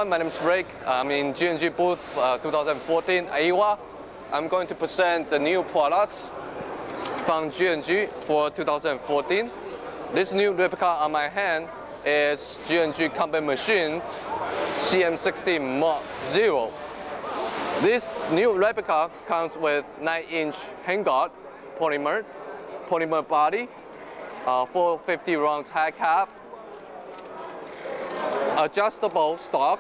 everyone, my name is Rick. I'm in G&G booth 2014 IWA. I'm going to present the new products from G&G for 2014. This new replica on my hand is G&G combat machine CM60 Mod 0. This new replica comes with 9-inch handguard, polymer body, 450 rounds high cap, adjustable stock,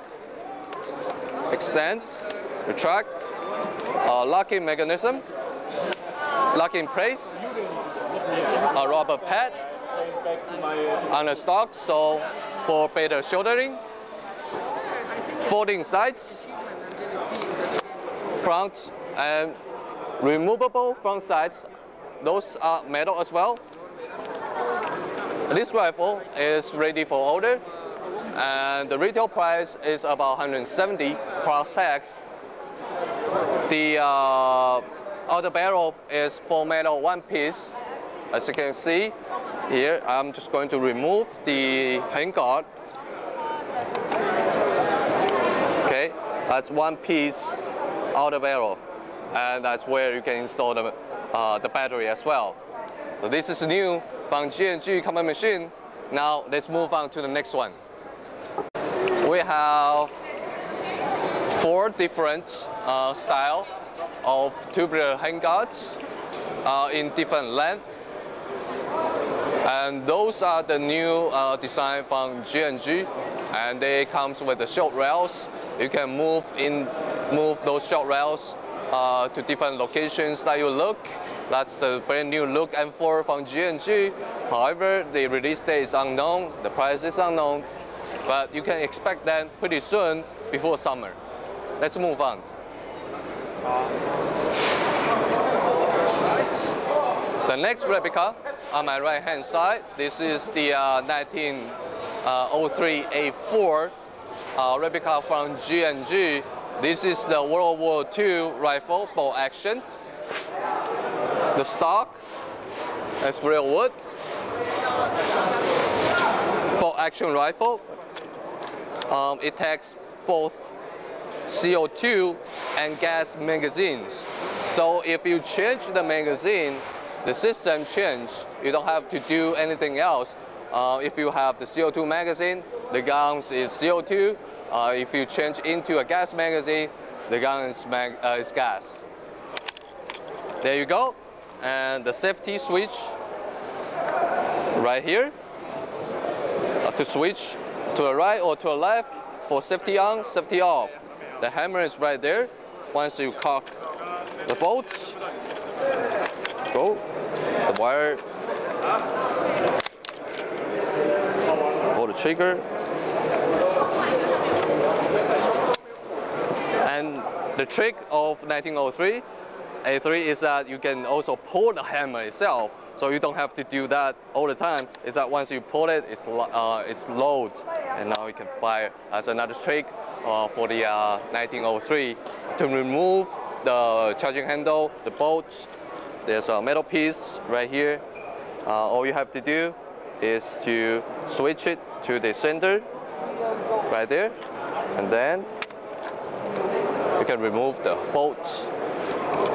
extend, retract, locking mechanism, locking place, a rubber pad on the stock, so for better shouldering, folding sides, front and removable front sides. Those are metal as well. This rifle is ready for order, and the retail price is about 170 plus tax. The outer barrel is full metal one piece. As you can see here, I'm just going to remove the handguard. Okay, that's one piece outer barrel, and that's where you can install the battery as well. So this is new from G&G combat machine. Now let's move on to the next one. We have 4 different style of tubular handguards in different length, and those are the new design from G&G, and they comes with the short rails. You can move those short rails to different locations that you look. That's the brand new look and feel from G&G. However, the release date is unknown, the price is unknown, but you can expect that pretty soon before summer. Let's move on. The next replica on my right hand side, this is the 1903 A4 replica from G&G. This is the World War II rifle, bolt actions. The stock is real wood. Bolt action rifle. It takes both CO2 and gas magazines. So if you change the magazine, the system changes. You don't have to do anything else. If you have the CO2 magazine, the gun is CO2. If you change into a gas magazine, the gun is gas. There you go. And the safety switch right here to switch to the right or to the left for safety on, safety off. The hammer is right there. Once you cock the bolts, go, the wire, pull the trigger, and the trick of 1903 A3 is that you can also pull the hammer itself, so you don't have to do that all the time. Is that once you pull it, it's loaded, and now you can fire. As another trick for the 1903 to remove the charging handle, the bolts. There's a metal piece right here. All you have to do is to switch it to the center right there, and then you can remove the bolts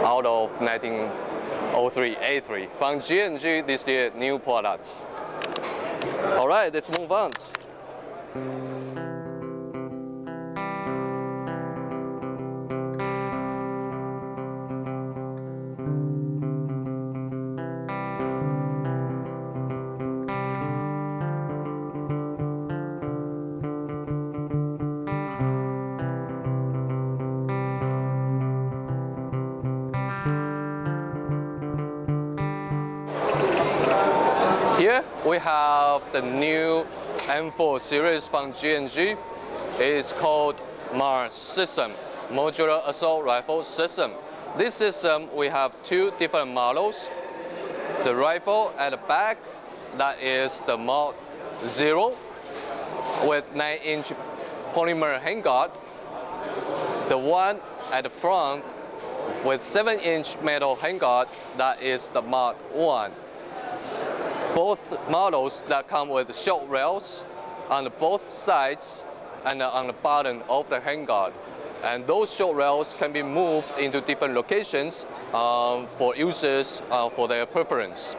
out of 1903 A3 from G&G. This year new products. All right, let's move on. Here we have the new M4 series from G&G. It is called MARS system, Modular Assault Rifle System. This system, we have 2 different models. The rifle at the back, that is the Mod 0 with 9-inch polymer handguard. The one at the front with 7-inch metal handguard, that is the Mod 1. Both models that come with short rails on both sides and on the bottom of the handguard. And those short rails can be moved into different locations for users for their preference.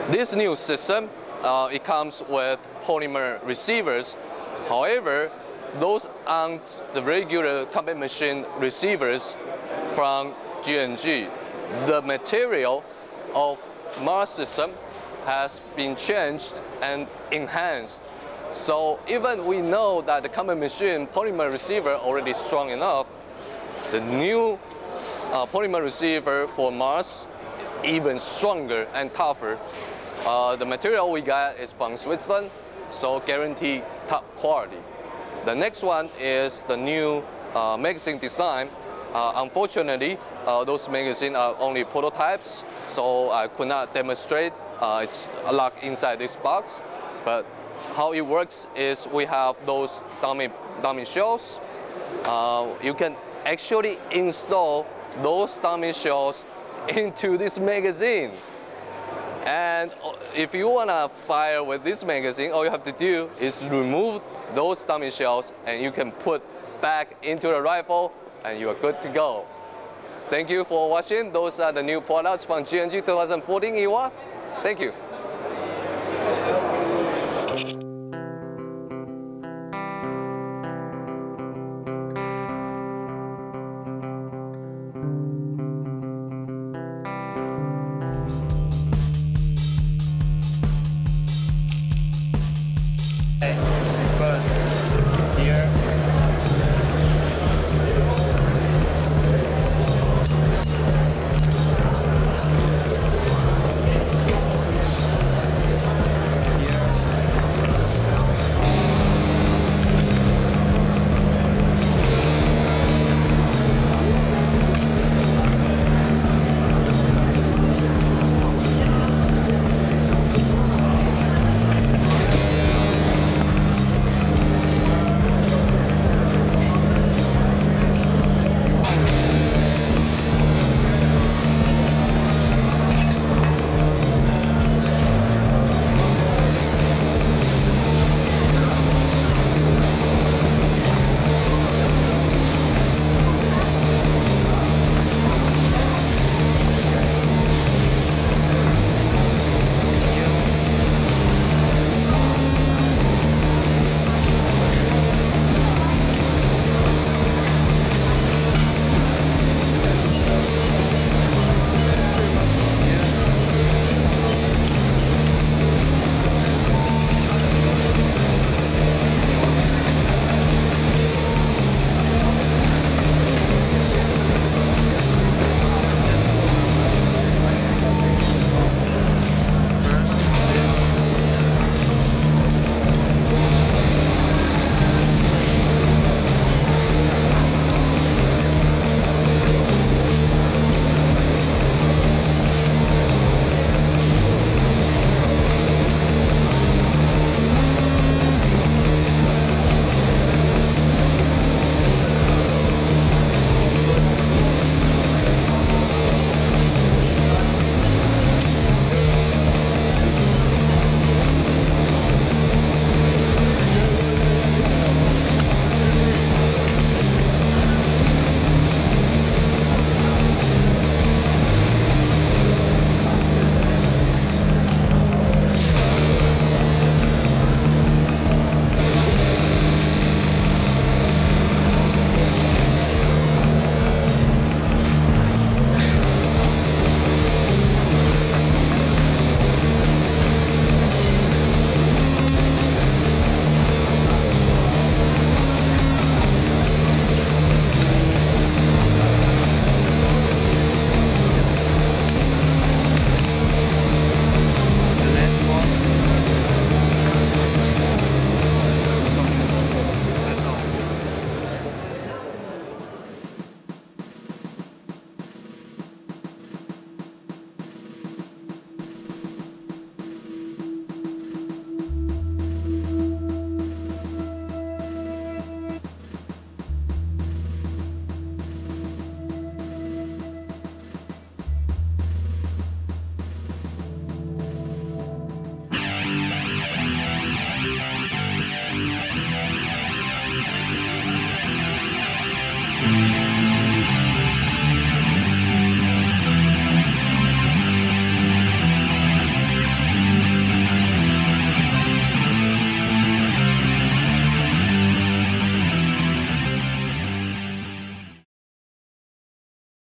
This new system, it comes with polymer receivers. However, those aren't the regular combat machine receivers from G&G. The material of Mars system has been changed and enhanced. So even we know that the combat machine polymer receiver already strong enough, the new polymer receiver for Mars is even stronger and tougher. The material we got is from Switzerland, so guarantee top quality. The next one is the new magazine design. Unfortunately, those magazines are only prototypes, so I could not demonstrate. It's locked inside this box. But how it works is we have those dummy shells. You can actually install those dummy shells into this magazine. And if you want to fire with this magazine, all you have to do is remove those dummy shells and you can put back into the rifle and you are good to go. Thank you for watching. Those are the new products from G&G 2014 IWA. Thank you.